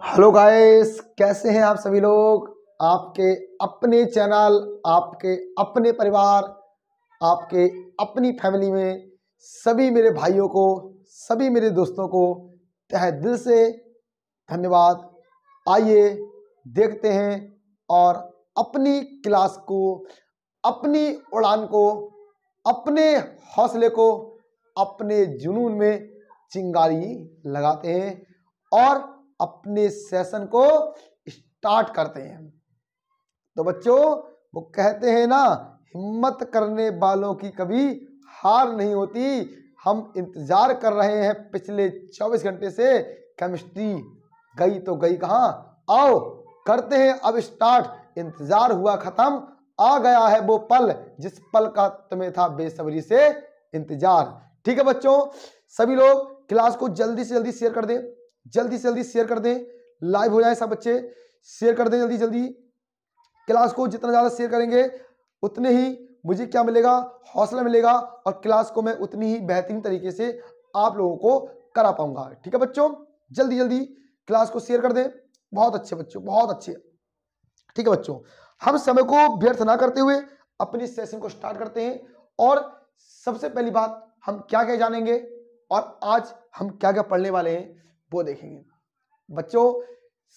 Hello guys, कैसे हैं आप सभी लोग। आपके अपने चैनल, आपके अपने परिवार, आपके अपनी फैमिली में सभी मेरे भाइयों को, सभी मेरे दोस्तों को तहे दिल से धन्यवाद। आइए देखते हैं और अपनी क्लास को, अपनी उड़ान को, अपने हौसले को, अपने जुनून में चिंगारी लगाते हैं और अपने सेशन को स्टार्ट करते हैं। तो बच्चों, वो कहते हैं ना, हिम्मत करने वालों की कभी हार नहीं होती। हम इंतजार कर रहे हैं पिछले 24 घंटे से। केमिस्ट्री गई तो गई कहाँ। आओ करते हैं अब स्टार्ट। इंतजार हुआ खत्म, आ गया है वो पल जिस पल का तुम्हें था बेसब्री से इंतजार। ठीक है बच्चों, सभी लोग क्लास को जल्दी से जल्दी शेयर कर दें, जल्दी से जल्दी शेयर कर दें, लाइव हो जाए सब बच्चे। शेयर कर दें जल्दी जल्दी। क्लास को जितना ज़्यादा शेयर करेंगे उतने ही मुझे क्या मिलेगा, हौसला मिलेगा, और क्लास को मैं उतनी ही बेहतरीन तरीके से आप लोगों को करा पाऊंगा। ठीक है बच्चों, जल्दी जल्दी क्लास को शेयर कर दें। बहुत अच्छे बच्चों, बहुत अच्छे। ठीक है बच्चों, हम समय को व्यर्थ ना करते हुए अपनी सेशन को स्टार्ट करते हैं। और सबसे पहली बात, हम क्या क्या जानेंगे और आज हम क्या क्या पढ़ने वाले हैं वो देखेंगे। बच्चों,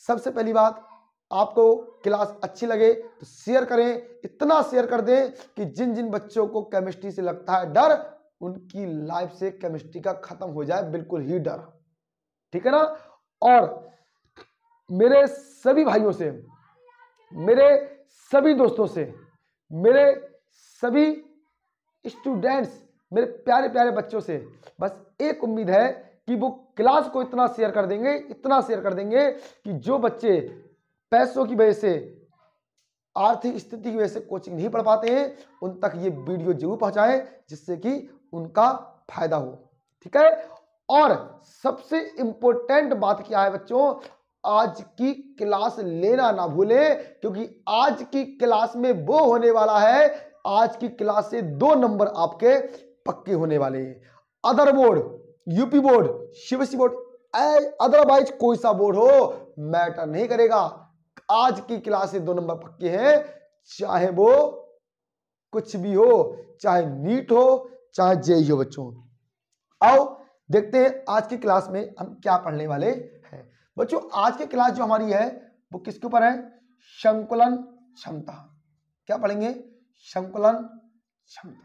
सबसे पहली बात, आपको क्लास अच्छी लगे तो शेयर करें, इतना शेयर कर दें कि जिन जिन बच्चों को केमिस्ट्री से लगता है डर, उनकी लाइफ से केमिस्ट्री का खत्म हो जाए बिल्कुल ही डर। ठीक है ना। और मेरे सभी भाइयों से, मेरे सभी दोस्तों से, मेरे सभी स्टूडेंट्स, मेरे प्यारे प्यारे बच्चों से बस एक उम्मीद है कि वो क्लास को इतना शेयर कर देंगे, इतना शेयर कर देंगे कि जो बच्चे पैसों की वजह से, आर्थिक स्थिति की वजह से कोचिंग नहीं पढ़ पाते हैं, उन तक ये वीडियो जरूर पहुंचाएं जिससे कि उनका फायदा हो। ठीक है। और सबसे इंपॉर्टेंट बात क्या है बच्चों, आज की क्लास लेना ना भूलें, क्योंकि आज की क्लास में वो होने वाला है, आज की क्लास से 2 नंबर आपके पक्के होने वाले हैं। Other board, UP board, CBSE board, otherwise कोई सा बोर्ड हो, मैटर नहीं करेगा। आज की क्लास से 2 नंबर पक्के हैं, चाहे वो कुछ भी हो, चाहे नीट हो, चाहे जेईई हो। बच्चों आओ देखते हैं आज की क्लास में हम क्या पढ़ने वाले हैं। बच्चों, आज की क्लास जो हमारी है वो किसके ऊपर है, संकुलन क्षमता। क्या पढ़ेंगे, संकुलन क्षमता,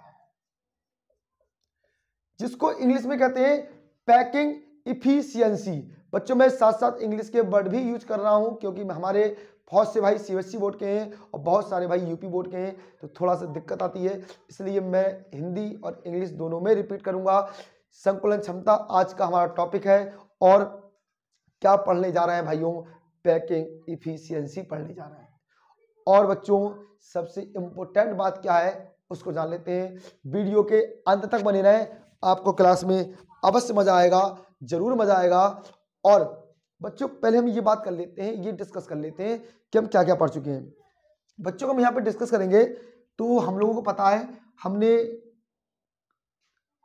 जिसको इंग्लिश में कहते हैं पैकिंग इफिशियंसी। बच्चों, मैं साथ साथ इंग्लिश के वर्ड भी यूज कर रहा हूं, क्योंकि हमारे बहुत से भाई सीबीएसई बोर्ड के हैं और बहुत सारे भाई यूपी बोर्ड के हैं, तो थोड़ा सा दिक्कत आती है, इसलिए मैं हिंदी और इंग्लिश दोनों में रिपीट करूंगा। संकुलन क्षमता आज का हमारा टॉपिक है। और क्या पढ़ने जा रहे हैं भाइयों, पैकिंग इफिशियंसी पढ़ने जा रहे हैं। और बच्चों, सबसे इंपॉर्टेंट बात क्या है उसको जान लेते हैं। वीडियो के अंत तक बने रहें, आपको क्लास में अवश्य मजा आएगा, जरूर मजा आएगा। और बच्चों, पहले हम ये बात कर लेते हैं, ये डिस्कस कर लेते हैं कि हम क्या क्या पढ़ चुके हैं। बच्चों को हम यहाँ पे डिस्कस करेंगे तो हम लोगों को पता है, हमने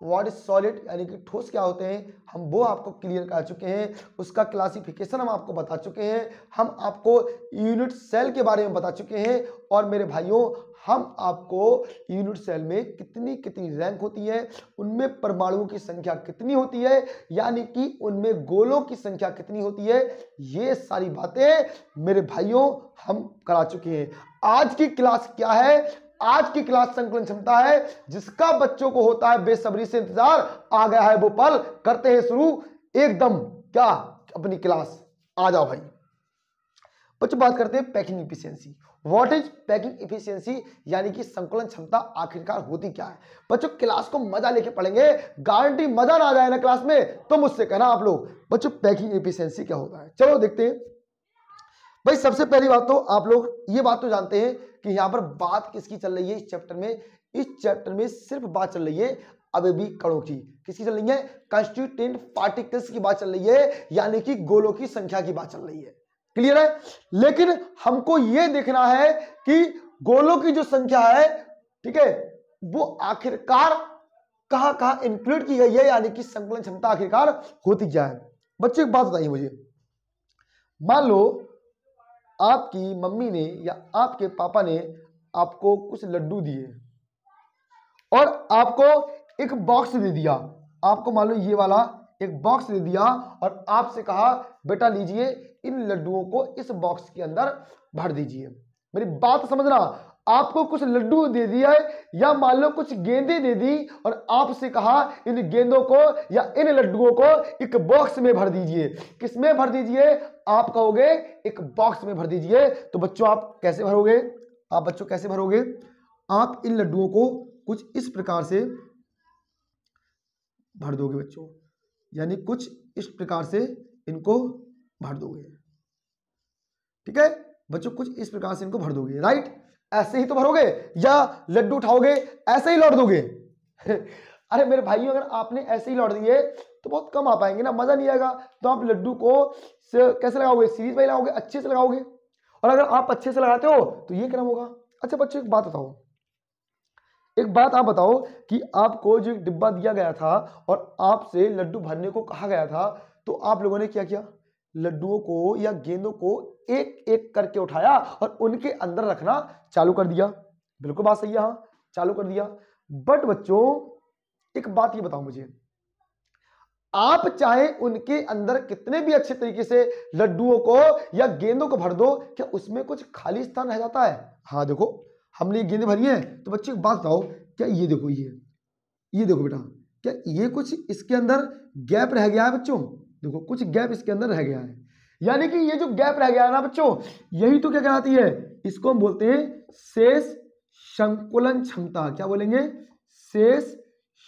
व्हाट इज सॉलिड यानी कि ठोस क्या होते हैं, हम वो आपको क्लियर कर चुके हैं। उसका क्लासिफिकेशन हम आपको बता चुके हैं। हम आपको यूनिट सेल के बारे में बता चुके हैं। और मेरे भाइयों, हम आपको यूनिट सेल में कितनी कितनी रैंक होती है, उनमें परमाणुओं की संख्या कितनी होती है, यानी कि उनमें गोलों की संख्या कितनी होती है, ये सारी बातें मेरे भाइयों हम करा चुके हैं। आज की क्लास क्या है, आज की क्लास संकुलन क्षमता है, जिसका बच्चों को होता है बेसब्री से इंतजार। आ गया है वो पल, करते हैं शुरू एकदम क्या अपनी क्लास। आ जाओ भाई। बच्चों, बात करते हैं packing efficiency. What is packing efficiency, यानी कि संकुलन क्षमता आखिरकार होती क्या है। बच्चों, क्लास को मजा लेके पढ़ेंगे, गारंटी मजा ना आ जाए ना क्लास में तो मुझसे कहना आप लोग। बच्चों, पैकिंग इफिशियंसी क्या होता है, चलो देखते हैं। भाई, सबसे पहली बात तो आप लोग ये बात तो जानते हैं कि यहां पर बात किसकी चल रही है इस चैप्टर में। इस चैप्टर में सिर्फ बात चल रही है अबेबी कणों की। किसकी चल रही है, कंस्टिट्यूएंट पार्टिकल्स की बात चल रही है, यानी कि गोलों की संख्या की बात चल रही है। क्लियर है। लेकिन हमको यह देखना है कि गोलों की जो संख्या है, ठीक है, वो आखिरकार कहां कहां इंक्लूड की गई है, यानी कि संकुलन क्षमता आखिरकार होती क्या है। बच्चों एक बात बताइए मुझे, मान लो आपकी मम्मी ने या आपके पापा ने आपको कुछ लड्डू दिए और आपको एक बॉक्स दे दिया, आपको मान लो ये वाला एक बॉक्स दे दिया और आपसे कहा बेटा लीजिए इन लड्डुओं को इस बॉक्स के अंदर भर दीजिए। मेरी बात समझना, आपको कुछ लड्डू दे दिया है या मान लो कुछ गेंदें दे दी और आपसे कहा इन गेंदों को या इन लड्डुओं को एक बॉक्स में भर दीजिए। किस में भर दीजिए? आप कहोगे एक बॉक्स में भर दीजिए। तो बच्चों आप कैसे भरोगे? आप बच्चों कैसे भरोगे? आप इन लड्डुओं को कुछ इस प्रकार से भर दोगे बच्चों, यानी कुछ इस प्रकार से इनको भर दोगे। ठीक है बच्चों, कुछ इस प्रकार से इनको भर दोगे, राइट? ऐसे ही तो भरोगे या लड्डू उठाओगे ऐसे ही लौट दोगे? अरे मेरे भाइयों, अगर आपने ऐसे ही लौट दिए तो बहुत कम आ पाएंगे ना, मजा नहीं आएगा। तो आप लड्डू को कैसे लगाओगे? सीरीज वाइज लगाओगे, अच्छे से लगाओगे। और अगर आप अच्छे से लगाते हो तो ये क्रम होगा। अच्छा बच्चों एक बात बताओ, एक बात आप बताओ कि आपको जो डिब्बा दिया गया था और आपसे लड्डू भरने को कहा गया था, तो आप लोगों ने क्या किया? लड्डुओं को या गेंदों को एक एक करके उठाया और उनके अंदर रखना चालू कर दिया। बिल्कुल बात सही है, हाँ चालू कर दिया। बट बच्चों एक बात ये बताओ मुझे, आप चाहे उनके अंदर कितने भी अच्छे तरीके से लड्डुओं को या गेंदों को भर दो, क्या उसमें कुछ खाली स्थान रह जाता है? हाँ देखो हमने गेंदें भरी है, तो बच्चे एक बात बताओ, क्या ये देखो ये देखो बेटा, क्या ये कुछ इसके अंदर गैप रह गया है बच्चों? देखो कुछ गैप इसके अंदर रह गया है, यानी कि ये जो गैप रह गया है ना बच्चों, यही तो क्या कहलाती है? इसको हम बोलते हैं शेष संकुलन क्षमता। क्या बोलेंगे? शेष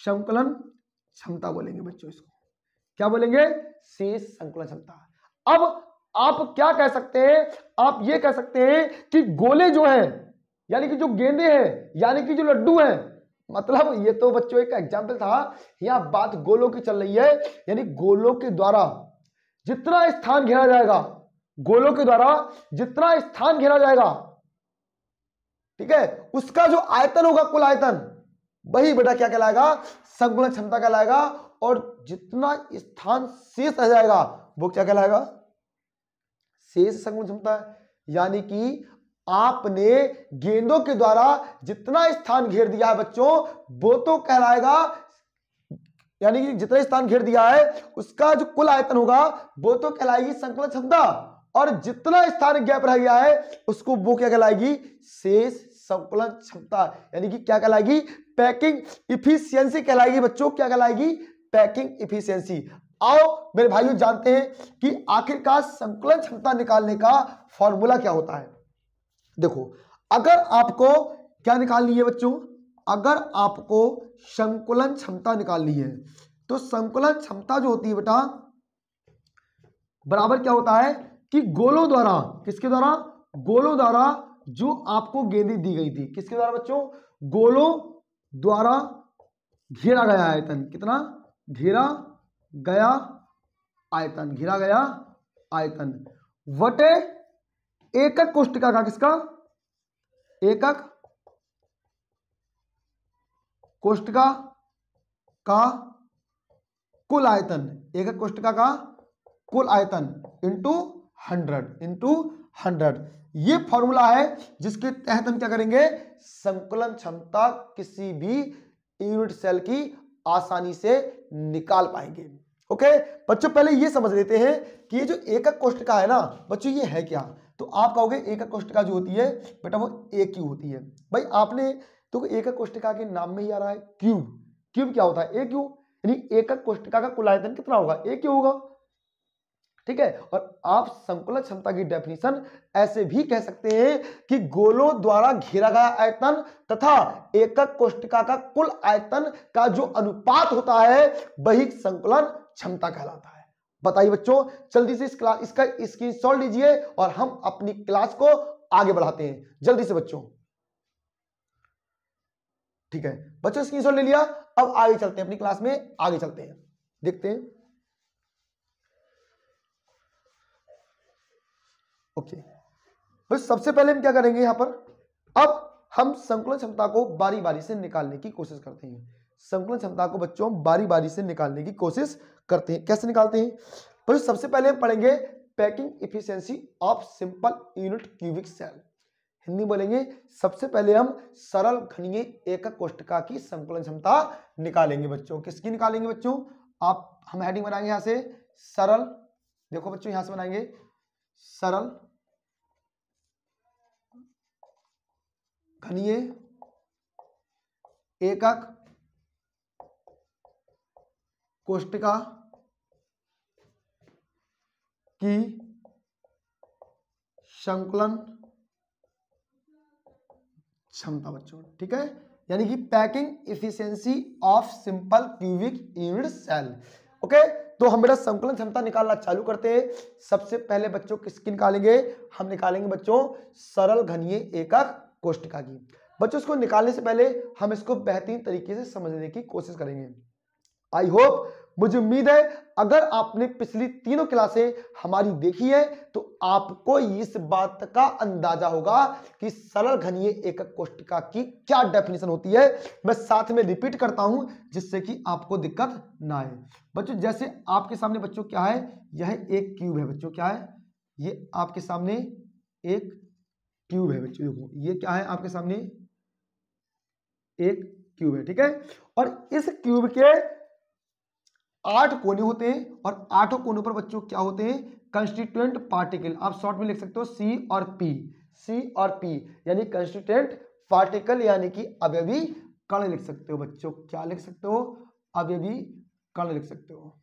संकुलन क्षमता बोलेंगे बच्चों। इसको क्या बोलेंगे? शेष संकुलन क्षमता। अब आप क्या कह सकते हैं? आप ये कह सकते हैं कि गोले जो है, यानी कि जो गेंदे हैं, यानी कि जो लड्डू हैं, मतलब ये तो बच्चों एक एग्जाम्पल था, यहां बात गोलों की चल रही है, यानी गोलों के द्वारा जितना स्थान घेरा जाएगा, गोलों के द्वारा जितना स्थान घेरा जाएगा, ठीक है, उसका जो आयतन होगा, कुल आयतन, वही बेटा क्या कहलाएगा? संकुलन क्षमता कहलाएगा। और जितना स्थान शेष रह जाएगा वो क्या कहलाएगा? शेष संकुलन क्षमता। यानी कि आपने गेंदों के द्वारा जितना स्थान घेर दिया है बच्चों, वो तो कहलाएगा, यानी कि जितना स्थान घेर दिया है उसका जो कुल आयतन होगा वो तो कहलाएगी संकुलन क्षमता, और जितना स्थान गैप रह गया है उसको वो क्या कहलाएगी? शेष संकुलन क्षमता। यानी कि क्या कहलाएगी? पैकिंग इफिशियंसी कहलाएगी बच्चों। क्या कहलाएगी? Packing efficiency. आओ मेरे भाइयों जानते हैं कि आखिरकार संकुलन क्षमता निकालने का फॉर्मूला क्या होता है। देखो अगर आपको क्या निकालनी है बच्चों, अगर आपको संकुलन क्षमता निकालनी है तो संकुलन क्षमता जो होती है बेटा बराबर क्या होता है कि गोलों द्वारा, किसके द्वारा? गोलों द्वारा जो आपको गेंदें दी गई थी, किसके द्वारा बच्चों? गोलों द्वारा घेरा गया आयतन। कितना घेरा गया आयतन? घेरा गया आयतन वटे एकक कोष्टिका का, किसका? एकक कोष्टिका का कुल आयतन, एकक कोष्टिका का कुल आयतन इंटू 100 ये फॉर्मूला है जिसके तहत हम क्या करेंगे? संकुलन क्षमता किसी भी यूनिट सेल की आसानी से निकाल पाएंगे। ओके बच्चों, पहले ये समझ लेते हैं कि ये जो एकक कोष्टिका है ना बच्चों, ये है क्या? तो आप कहोगे एकक कोष्टिका जो होती है बेटा वो AQ होती है। भाई आपने तो एकक कोष्टिका के नाम में ही आ रहा है क्यूब। क्यूब क्या होता है? AQ, यानी एकक कोष्टिका का कुल आयतन कितना होगा? AQ होगा। ठीक है, और आप संकुलन क्षमता की डेफिनेशन ऐसे भी कह सकते हैं कि गोलों द्वारा घेरा गया आयतन तथा एकक कोष्टिका का कुल आयतन का जो अनुपात होता है वही संकुलन क्षमता कहलाता है। बताइए बच्चों, जल्दी से इसका स्क्रीनशॉट लीजिए और हम अपनी क्लास को आगे बढ़ाते हैं जल्दी से बच्चों। ठीक है बच्चों, स्क्रीनशॉट ले लिया, अब आगे चलते हैं, अपनी क्लास में आगे चलते हैं, देखते हैं। ओके बस सबसे पहले हम क्या करेंगे यहां पर, अब हम संकुलन क्षमता को बारी बारी से निकालने की कोशिश करते हैं। संकुलन क्षमता को बच्चों बारी बारी से निकालने की कोशिश करते हैं। कैसे निकालते हैं? पर सबसे पहले हम पढ़ेंगे packing efficiency of simple unit cubic cell. Hindi बोलेंगे, सबसे पहले हम सरल घनीय एकक कोष्ठका की संकुलन क्षमता निकालेंगे बच्चों। किसकी निकालेंगे बच्चों? आप हम हेडिंग बनाएंगे यहां से सरल, देखो बच्चों यहां से बनाएंगे सरल घनीय एकक कोष्ठका की संकुलन क्षमता बच्चों, ठीक है, यानी कि packing efficiency of simple cubic unit cell. Okay, तो हम बेटा संकुलन क्षमता निकालना चालू करते हैं। सबसे पहले बच्चों किसकी निकालेंगे? हम निकालेंगे बच्चों सरल घनीय एकक कोष्ठका की। बच्चों इसको निकालने से पहले हम इसको बेहतरीन तरीके से समझने की कोशिश करेंगे। आई होप, मुझे उम्मीद है अगर आपने पिछली तीनों क्लासें हमारी देखी है तो आपको इस बात का अंदाजा होगा कि सरल घनीय एकक कोष्ठका की क्या डेफिनेशन होती है। मैं साथ में रिपीट करता हूं जिससे कि आपको दिक्कत ना आए। बच्चों जैसे आपके सामने बच्चों क्या है, यह एक क्यूब है बच्चों, क्या है ये? आपके सामने एक क्यूब है बच्चों, देखो ये क्या है आपके सामने? एक क्यूब है, ठीक है। और इस क्यूब के 8 कोने होते हैं और 8 कोनों पर बच्चों क्या होते हैं? Constituent particle. आप शॉर्ट में लिख सकते हो सी और पी, सी और पी यानी कंस्टिट्यूएंट पार्टिकल यानी कि अवयवी कण लिख सकते हो बच्चों। क्या लिख सकते हो? अवयवी कण लिख सकते हो।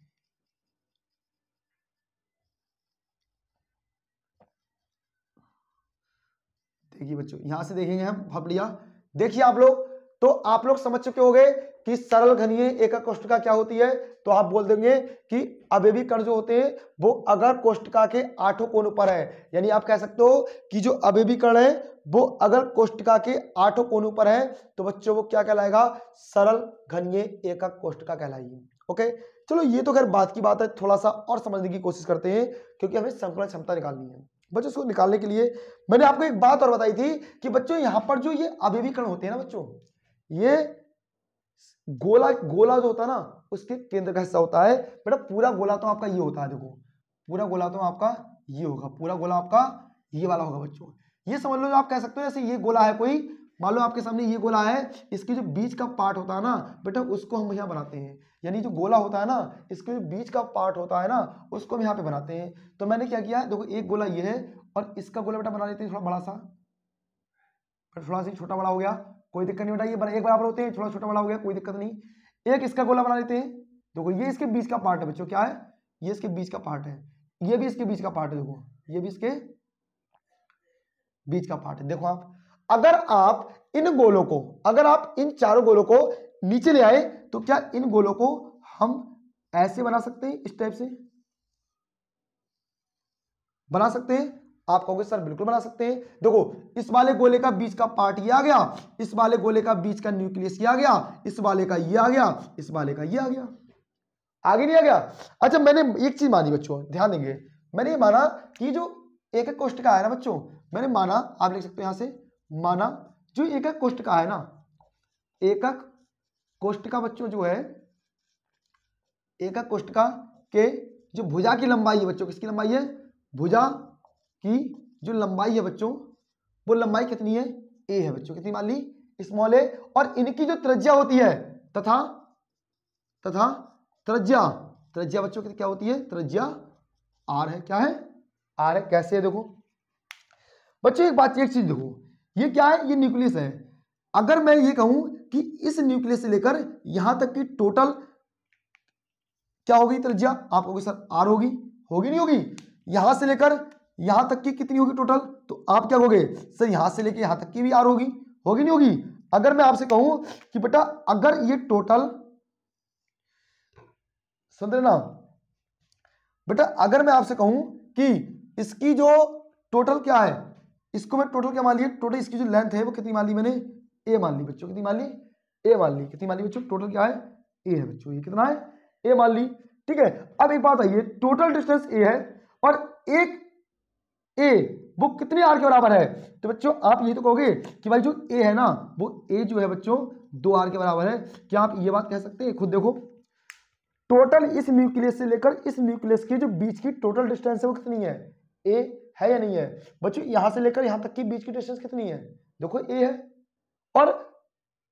देखिए बच्चों यहां से देखेंगे हम, बहुत बढ़िया। देखिए आप लोग, तो आप लोग समझ चुके होंगे कि सरल घनीय एकक कोष्ठका क्या होती है। तो आप बोल देंगे कि अवयवी कण जो होते हैं वो अगर कोष्ठका के 8 कोनों पर है, यानी आप कह सकते हो कि जो अवयवी कण है वो अगर कोष्ठका के 8 कोनों पर है तो बच्चों वो क्या कहलाएगा? सरल घनीय एकक कोष्ठका कहलाएगी। ओके, चलो ये तो खैर बात की बात है, थोड़ा सा और समझने की कोशिश करते हैं क्योंकि हमें संकुलन क्षमता निकालनी है। बच्चों इसको निकालने के लिए मैंने आपको एक बात और बताई थी कि बच्चों यहां पर जो ये अवयवी कण होते हैं ना बच्चों, ये गोला गोला जो होता है ना उसके केंद्र का हिस्सा होता है बेटा। पूरा गोला तो आपका ये होता है, देखो पूरा गोला तो आपका ये होगा, पूरा गोला आपका ये वाला होगा बच्चों। ये समझ लो, आप कह सकते हो जैसे ये गोला है कोई, मान लो आपके सामने ये गोला है, इसके जो बीच का पार्ट होता है ना बेटा उसको हम यहाँ बनाते हैं, यानी जो गोला होता है ना इसके जो बीच का पार्ट होता है ना उसको हम यहाँ पे बनाते हैं। तो मैंने क्या किया है, देखो एक गोला ये है और इसका गोला बेटा बना लेते हैं थोड़ा बड़ा सा, थोड़ा सा छोटा बड़ा हो गया, कोई दिक्कत नहीं बेटा, ये एक बराबर होते हैं, थोड़ा छोटा बड़ा हो गया कोई दिक्कत नहीं। एक इसका गोला बना लेते हैं, देखो ये इसके बीच का पार्ट है बच्चों, क्या है ये इसके बीच का पार्ट है, ये भी इसके बीच का पार्ट है, देखो ये भी इसके बीच का पार्ट है। देखो आप अगर आप इन गोलों को, अगर आप इन चारों गोलों को नीचे ले आए तो क्या इन गोलों को हम ऐसे बना सकते हैं, इस टाइप से बना सकते हैं? आप कहोगे सर बिल्कुल बना सकते हैं। देखो इस वाले गोले का बीच का पार्ट ये आ गया, इस वाले गोले का बीच का न्यूक्लियस ये आ गया, इस वाले का ये आ गया, इस वाले का ये आ गया, आगे नहीं आ गया। अच्छा मैंने एक चीज मानी बच्चों, ध्यान देंगे, मैंने ये माना कि जो एकक कोष्ठका है ना बच्चों, मैंने माना, आप लिख सकते हो यहां से, माना जो एकक कोष्ठका है ना, एकक कोष्ठका बच्चों जो है, एकक कोष्ठका के जो भुजा की लंबाई है बच्चों, किसकी लंबाई है? भुजा की जो लंबाई है बच्चों वो लंबाई कितनी है? ए है बच्चों, कितनी मान ली? स्मॉल ए। और इनकी जो त्रिज्या होती है तथा त्रिज्या बच्चों की क्या होती है? त्रिज्या आर है, क्या है? आर है। कैसे है देखो बच्चों, एक चीज देखो, ये क्या है? ये न्यूक्लियस है। अगर मैं ये कहूं कि इस न्यूक्लियस से लेकर यहां तक की टोटल क्या होगी त्रिज्या, आप कहोगे सर आर होगी, होगी नहीं होगी? यहां से लेकर यहां तक की कितनी होगी टोटल? तो आप क्या कहोगे सर यहां से लेकर यहां तक की भी आर होगी, होगी नहीं होगी? अगर मैं आपसे कहूं कि बेटा अगर ये टोटल, सुन रहे ना बेटा, अगर मैं आपसे कहूं कि इसकी जो टोटल क्या है, इसको मैं टोटल क्या मान लिया? टोटल इसकी जो लेंथ है वो कितनी मान ली मैंने? ए मान ली बच्चों, कितनी मान ली? ए मान ली। कितनी मान ली बच्चों? टोटल क्या है? ए है बच्चों, ये कितना है? ए मान ली, ठीक है। अब एक बात आइए, टोटल डिस्टेंस ए है और एक ए वो कितने आर के बराबर है? तो बच्चों आप ये तो कहोगे कि भाई जो ए है ना वो ए जो है बच्चों 2r के बराबर है। क्या आप ये बात कह सकते हैं? खुद देखो, टोटल इस न्यूक्लियस से लेकर इस न्यूक्लियस की जो बीच की टोटल डिस्टेंस है वो कितनी है? a है या नहीं है बच्चों? यहां से लेकर यहां तक की बीच की डिस्टेंस कितनी है? देखो a है, और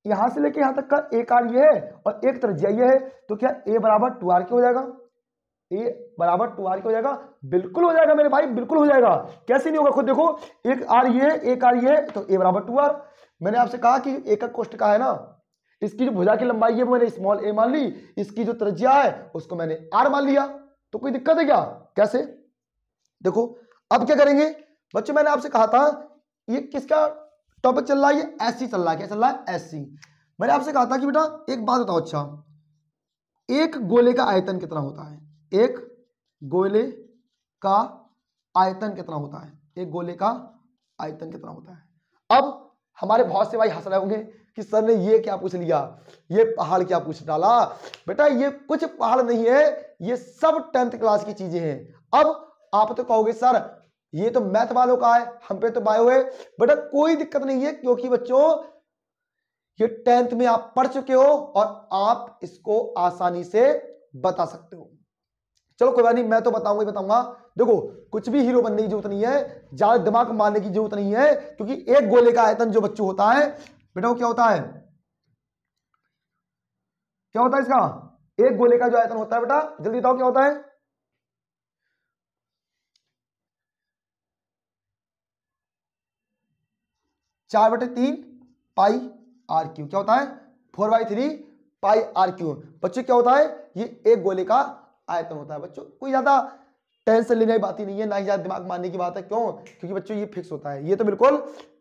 यहां से लेकर यहां तक का एक आर ये है और एक त्रिज्या ये है, तो क्या a बराबर 2r के हो जाएगा? a बराबर 2r के हो जाएगा? बिल्कुल हो जाएगा मेरे भाई, बिल्कुल हो जाएगा। कैसे नहीं होगा? खुद देखो, एक आर ये है, एक आर ये है, तो a बराबर 2r। मैंने आपसे कहा कि एकक कोष्ठक है ना, इसकी जो भुजा की लंबाई है वो मैंने स्मॉल a मान ली, इसकी जो त्रिज्या है उसको मैंने r मान लिया। तो कोई दिक्कत है क्या? कैसे? देखो अब क्या करेंगे बच्चों, मैंने आपसे कहा था ये किसका टॉपिक चल रहा है? ये एससी चल रहा है। क्या चल रहा है? एससी। मैंने आपसे कहा था कि बेटा एक बात बताओ, अच्छा एक गोले का आयतन कितना होता है? एक गोले का आयतन कितना होता है? एक गोले का आयतन कितना होता है? अब हमारे बहुत से भाई हंस रहे होंगे कि सर ने ये क्या पूछ लिया, ये पहाड़ क्या पूछ डाला। बेटा ये कुछ पहाड़ नहीं है, ये सब 10th क्लास की चीजें हैं। अब आप तो कहोगे सर ये तो मैथ वालों का है, हम पे तो बायो है। बेटा कोई दिक्कत नहीं है, क्योंकि बच्चों ये 10th में आप पढ़ चुके हो और आप इसको आसानी से बता सकते हो। चलो कोई बात नहीं, मैं तो बताऊंगा ही बताऊंगा। देखो कुछ भी हीरो बनने की जरूरत नहीं है, ज्यादा दिमाग मारने की जरूरत नहीं है, क्योंकि एक गोले का आयतन जो बच्चों होता है बेटा वो क्या होता है? क्या होता है इसका? एक गोले का जो आयतन होता है बेटा, जल्दी बताओ क्या होता है? 4/3 पाई आर क्यू। क्या होता है? 4/3 पाई आर क्यू। बच्चों क्या होता है? ये एक गोले का आयतन होता है। बच्चों कोई ज्यादा टेंशन लेने की बात ही नहीं है, ना ही ज्यादा दिमाग मारने की बात है। क्यों? क्योंकि बच्चों ये फिक्स होता है, ये तो बिल्कुल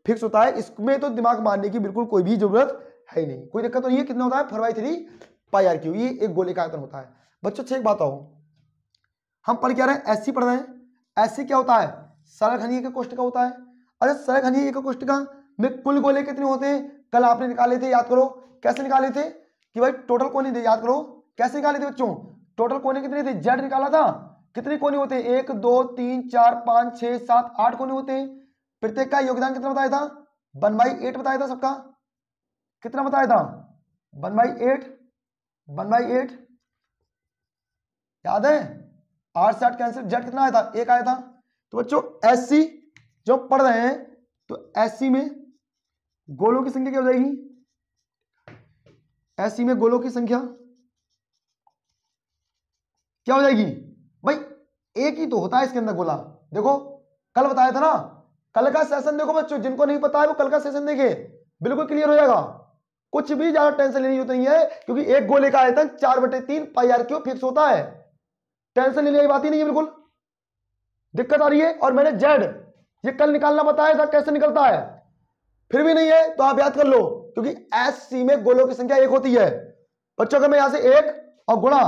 फिक्स होता है, इसमें तो दिमाग मारने की बिल्कुल कोई भी जरूरत है ही नहीं, कोई दिक्कत तो नहीं है। कितना होता है? 4/3 पाई आर क्यू, ये एक गोले का आयतन होता है। बच्चों अच्छा एक बात आओ, हम पढ़ क्या रहे हैं? एससी पढ़ रहे हैं। एससी क्या होता है? सरलखंडीय का कोष्ठक होता है। अरे सरलखंडीय का कोष्ठक में कुल गोले कितने होते हैं? कल आपने निकाले थे, याद करो। कैसे निकाले थे? कि भाई टोटल कोने थे, याद करो कैसे निकाले थे बच्चों? टोटल कोने कितने थे? जेड निकाला था। कितने कोने होते हैं? 1 2 3 4 5 6 7 8 कोने होते हैं। प्रत्येक का योगदान कितना बताया था? 1/8 बताया था सबका। कितना बताया था? 1/8। 1/8 याद है? 8 से 8 कैंसिल, जेड कितना आया था? 1 आया था। तो बच्चों एससी जो पढ़ रहे हैं, तो एससी में गोलों की संख्या क्या हो जाएगी? एससी में गोलों की संख्या क्या हो जाएगी? भाई एक ही तो होता है इसके अंदर गोला। देखो कल बताया था ना, कल का सेशन देखो बच्चों, जिनको नहीं पता है वो कल का सेशन देखे, बिल्कुल क्लियर हो जाएगा। कुछ भी ज्यादा टेंशन लेने की जरूरत नहीं है, क्योंकि एक गोले का आयतन 4/3 पाई आर क्यू फिक्स होता है। टेंशन लेने की बात ही नहीं है, बिल्कुल। दिक्कत आ रही है? और मैंने जेड ये कल निकालना बताया था, कैसे निकलता है, फिर भी नहीं है तो आप याद कर लो, क्योंकि एससी में गोलों की संख्या 1 होती है। बच्चों का मैं यहां से 1 और गुणा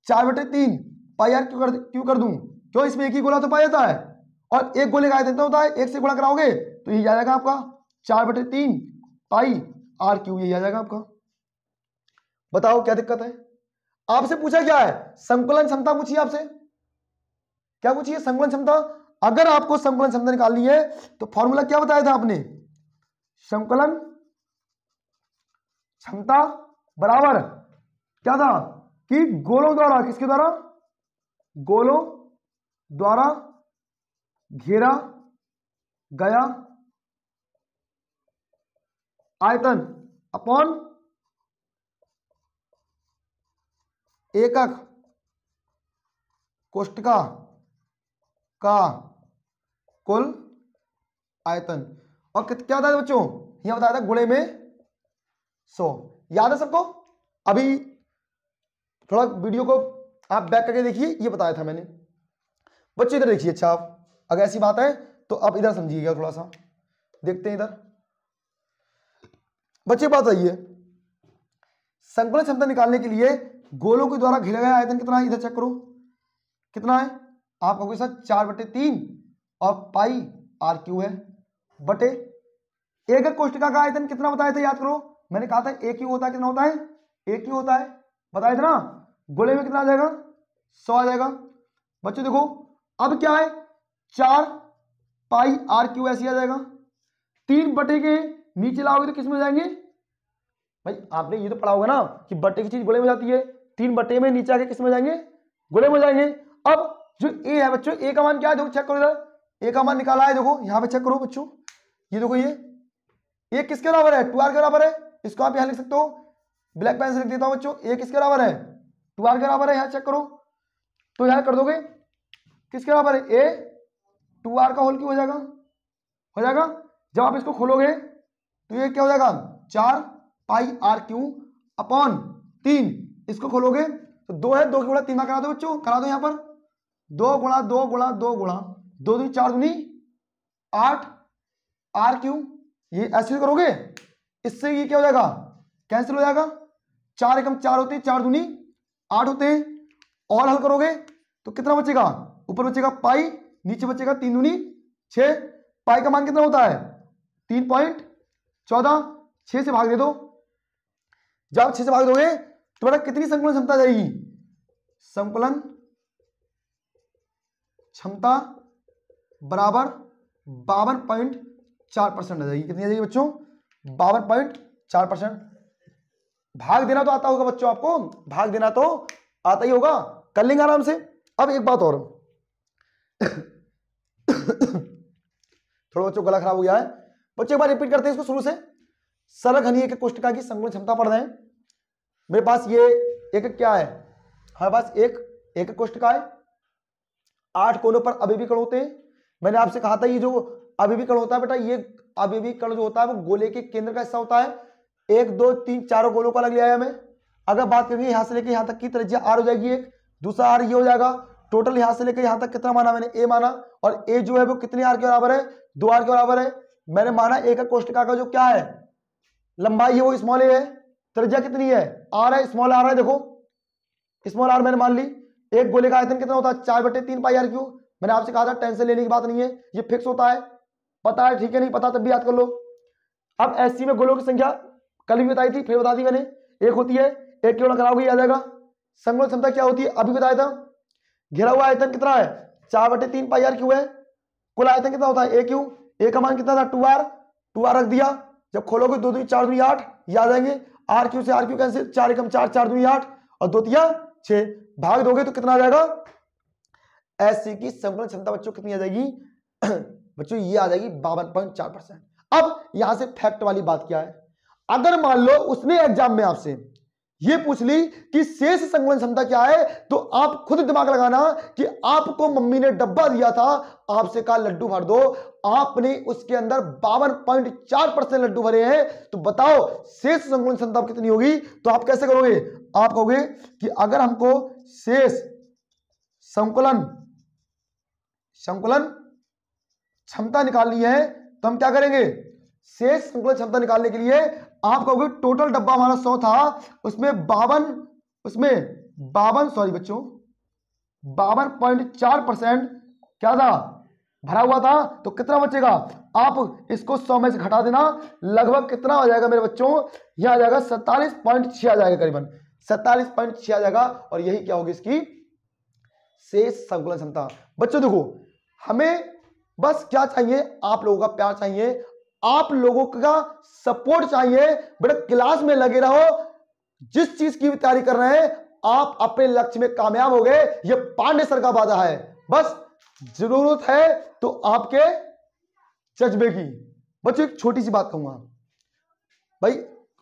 4/3 पाई आर क्यू कर दूं, क्यों? इसमें एक ही गोला तो पाया जाता है, और एक गोले का आयतन होता है, 1 से गुणा कराओगे तो यही आ जाएगा आपका 4/3 पाई आर क्यू, यही आ जाएगा आपका। बताओ क्या दिक्कत है? आपसे पूछा क्या है? संकुलन क्षमता पूछी आपसे। क्या पूछी है? संकुलन क्षमता। अगर आपको संकुलन क्षमता निकालनी है तो फॉर्मूला क्या बताया था आपने? संकुलन क्षमता बराबर क्या था? कि गोलों द्वारा, किसके द्वारा? गोलों द्वारा घेरा गया आयतन अपॉन एकक कोष्ठका का कुल आयतन। और क्या बताया बच्चों? यह बताया था गुणे में 100। याद है सबको? अभी थोड़ा वीडियो को आप बैक करके देखिए, ये बताया था मैंने। बच्चे इधर देखिए। अच्छा आप अगर ऐसी बात है तो आप इधर समझिएगा, थोड़ा सा देखते हैं इधर। बच्चे बात आई है, संकुलन क्षमता निकालने के लिए गोलों के द्वारा घेरा गया आयतन कितना है? इधर चेक करो कितना है। आप कहोगे सर 4/3 और पाई आर क्यू है, बटे एकक कोष्ठका का आयतन कितना बताया था? याद करो, मैंने कहा था एक ही होता है। कितना होता है? एक ही होता है, बताया था ना। गोले में कितना आ जाएगा? 100 आ जाएगा। बच्चों देखो अब क्या है, 4 पाई आर क्यू ऐसे आ जाएगा। 3 बटे के नीचे लाओगे तो किस में जाएंगे? भाई आपने ये तो पढ़ा होगा ना कि बट्टे की चीज गोले में जाती है, 3 बट्टे में नीचे आके किस में जाएंगे, गोले में जाएंगे। अब जो ए है बच्चों, ए का मान क्या है, देखो चेक करो इधर, ए का मान निकाला है, देखो यहाँ पे चेक करो बच्चों, ये देखो ये किसके बराबर है, 2r के बराबर है। इसको आप यहाँ लिख सकते हो, ब्लैक पेन से लिख देता हूँ बच्चों, ए किसके बराबर है, 2r के बराबर है। यहाँ चेक करो तो यहाँ कर दोगे किसके बराबर है, ए 2r का होल क्यों हो जाएगा। जब आप इसको खोलोगे तो ये क्या हो जाएगा, 4 पाई r क्यू अपॉन 3। इसको खोलोगे तो 2 है, 2 की गुणा 3 करा दो बच्चों, करा दो यहाँ पर 2 गुणा 2 गुणा 2 गुणा 2 दूनी 4 दूनी 8 r क्यू। ये ऐसे करोगे, इससे ये क्या हो जाएगा, कैंसिल हो जाएगा, 4 एकम 4 होते हैं, 4 दूनी 8 होते हैं। और हल करोगे तो कितना बचेगा, ऊपर बचेगा पाई, नीचे बचेगा 3 दूनी 6। पाई का मान कितना होता है 3.14, 6 से भाग दे दो। जब 6 से भाग दोगे तो बेटा कितनी संकुलन क्षमता जाएगी, संकुलन क्षमता बराबर 52.4% आ जाएगी। कितनी आ जाएगी बच्चों, 52.4%। भाग देना तो आता होगा बच्चों, आपको भाग देना तो आता ही होगा, कर लेंगे आराम से। अब एक बात और थोड़ा बच्चों गला खराब हो गया है बच्चों, एक बार रिपीट करते हैं इसको शुरू से। सरल घनीय एक कोष्ठका की संकुलन क्षमता पढ़ रहे हैं। मेरे पास ये एक क्या है, हमारे पास एक कोष्ठका है, 8 कोनों पर अवयवी कण होते हैं। मैंने आपसे कहा था ये जो अवयवी कण होता है बेटा, ये अवयवी कण जो होता है वो गोले के केंद्र का हिस्सा होता है। 1 2 3 4 गोलों को अलग ले आया मैं। अगर बात करेंगे यहां से लेके यहां तक की त्रिज्या r हो जाएगी, एक दूसरा r ये हो जाएगा। टोटल यहां से लेकर यहां तक कितना माना मैंने, a माना, और a जो है वो कितने r के बराबर है, 2r के बराबर है। मैंने माना एक कोष्ठका का जो क्या है लंबाई है वो स्मॉल a है, त्रिज्या कितनी है r है, स्मॉल r है। देखो स्मॉल r मैंने मान ली। एक गोले का आयतन कितना होता है 4/3 पाई r क्यूब। मैंने आपसे कहा था टेंशन लेने की बात नहीं है, ये फिक्स होता है, पता है ठीक है, नहीं पता तब भी याद कर लो। अब एससी में गोलों की संख्या कल भी बताई थी, फिर बता दी मैंने, एक होती है, एक क्यों कराओगे आ जाएगा। संकुलन क्षमता क्या होती है अभी बताया था। घेरा हुआ आयतन कितना है 4/3 पाई r क्यूब है। कुल आयतन कितना होता है a क्यूब, a का मान कितना था 2r रख दिया। जब खोलोगे 2 दूनी 4 दूनी 8 याद आएंगे, r क्यूब से r क्यूब कैंसिल, 4 एकम 4 4 दूनी 8 और 2 तिया 6। भाग दोगे तो कितना आ जाएगा, एससी की संकुलन क्षमता बच्चों कितनी आ जाएगी बच्चों, ये आ जाएगी 52.4%। अब यहां से फैक्ट वाली बात क्या है, अगर मान लो उसने एग्जाम में आपसे ये पूछ ली कि शेष संकुलन क्षमता क्या है, तो आप खुद दिमाग लगाना कि आपको मम्मी ने डब्बा दिया था, आपसे कहा लड्डू भर दो, आपने उसके अंदर 52.4% लड्डू भरे हैं, तो बताओ शेष संकुलन क्षमता कितनी होगी। तो आप कैसे करोगे, आप कहोगे कि अगर हमको शेष संकुलन क्षमता निकालनी है तो हम क्या करेंगे, शेष संकुलन क्षमता निकालने के लिए आप कहोगे टोटल डब्बा हमारा 100 था, उसमें 52.4% क्या था भरा हुआ था, तो कितना बचेगा, आप इसको 100 में से घटा देना, लगभग कितना हो जाएगा मेरे बच्चों, यह आ जाएगा 47.6 आ जाएगा, करीबन 47.6 आ जाएगा। और यही क्या होगी इसकी शेष संकुलन क्षमता। बच्चों देखो हमें बस क्या चाहिए, आप लोगों का प्यार चाहिए, आप लोगों का सपोर्ट चाहिए। बेटा क्लास में लगे रहो, जिस चीज की भी तैयारी कर रहे हैं आप अपने लक्ष्य में कामयाब हो गए, ये पांडे सर का वादा है। बस जरूरत है तो आपके जज्बे की। बच्चों एक छोटी सी बात कहूंगा भाई,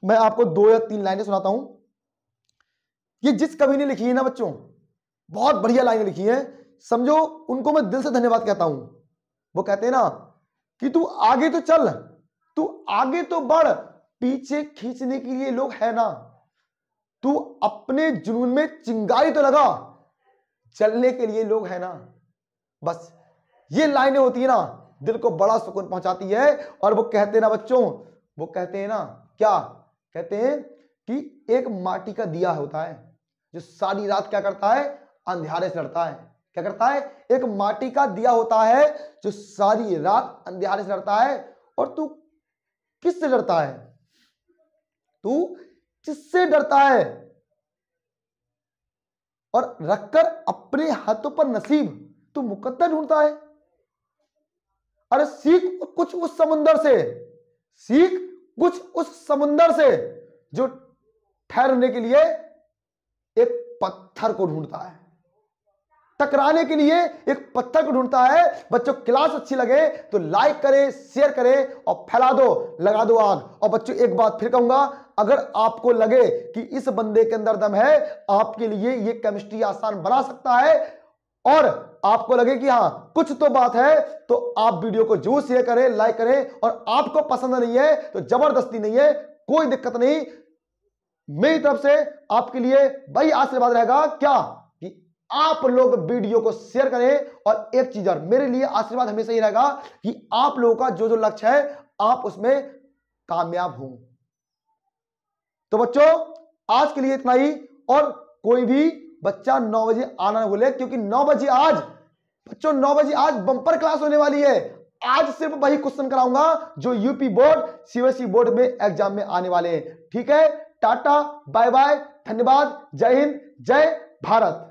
मैं आपको 2 या 3 लाइनें सुनाता हूं। ये जिस कवि ने लिखी है ना बच्चों, बहुत बढ़िया लाइनें लिखी है, समझो उनको मैं दिल से धन्यवाद कहता हूं। वो कहते हैं ना कि तू आगे तो चल, तू आगे तो बढ़, पीछे खींचने के लिए लोग है ना, तू अपने जुनून में चिंगारी तो लगा, चलने के लिए लोग है ना। बस ये लाइनें होती है ना, दिल को बड़ा सुकून पहुंचाती है। और वो कहते हैं ना बच्चों, वो कहते हैं ना, क्या कहते हैं कि एक माटी का दिया होता है जो सारी रात क्या करता है, अंधियारे से लड़ता है। क्या करता है, एक माटी का दिया होता है जो सारी रात अंधियारे से लड़ता है। और तू किससे डरता है, तू किससे डरता है, और रखकर अपने हाथों पर नसीब तू मुकद्दर ढूंढता है। अरे सीख कुछ उस समुंदर से, सीख कुछ उस समुंदर से जो ठहरने के लिए एक पत्थर को ढूंढता है, टकराने के लिए एक पत्थर को ढूंढता है। बच्चों क्लास अच्छी लगे तो लाइक करें, शेयर करें और फैला दो, लगा दो आग। और बच्चों एक बात फिर कहूंगा, अगर आपको लगे कि इस बंदे के अंदर दम है, आपके लिए ये केमिस्ट्री आसान बना सकता है, और आपको लगे कि हां कुछ तो बात है, तो आप वीडियो को जरूर शेयर करें, लाइक करें। और आपको पसंद नहीं है तो जबरदस्ती नहीं है, कोई दिक्कत नहीं। मेरी तरफ से आपके लिए वही आशीर्वाद रहेगा क्या कि आप लोग वीडियो को शेयर करें। और एक चीज और, मेरे लिए आशीर्वाद हमेशा ही रहेगा कि आप लोगों का जो जो लक्ष्य है आप उसमें कामयाब हो। तो बच्चों आज के लिए इतना ही, और कोई भी बच्चा 9 बजे आना न भूले, क्योंकि 9 बजे आज बच्चों 9 बजे आज बंपर क्लास होने वाली है। आज सिर्फ वही क्वेश्चन कराऊंगा जो यूपी बोर्ड, सीबीएसई बोर्ड में एग्जाम में आने वाले हैं। ठीक है, टाटा बाय बाय, धन्यवाद, जय हिंद, जय भारत।